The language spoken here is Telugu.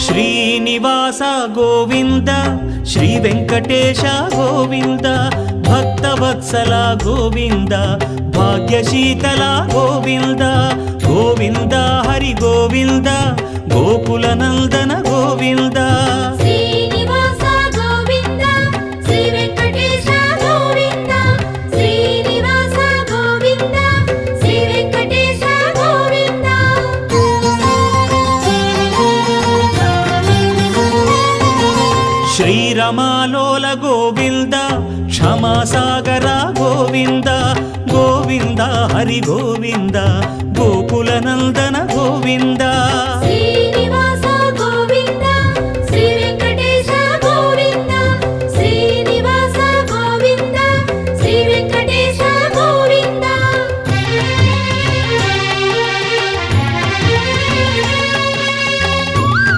శ్రీనివాస గోవింద శ్రీ వెంకటేశ గోవింద భక్తవత్సల గోవింద భాగ్యశీతల గోవింద గోవింద హరి గోవింద గోకుల నందన గోవింద శ్రీనివాస గోవింద శ్రీ వెంకటేశ గోవింద శ్రీనివాస గోవింద శ్రీ వెంకటేశ గోవింద శ్రీరమాలోల గోవింద క్షమాసాగర గోవింద గోవింద హరి గోవింద గోకుల నందన గోవింద శ్రీ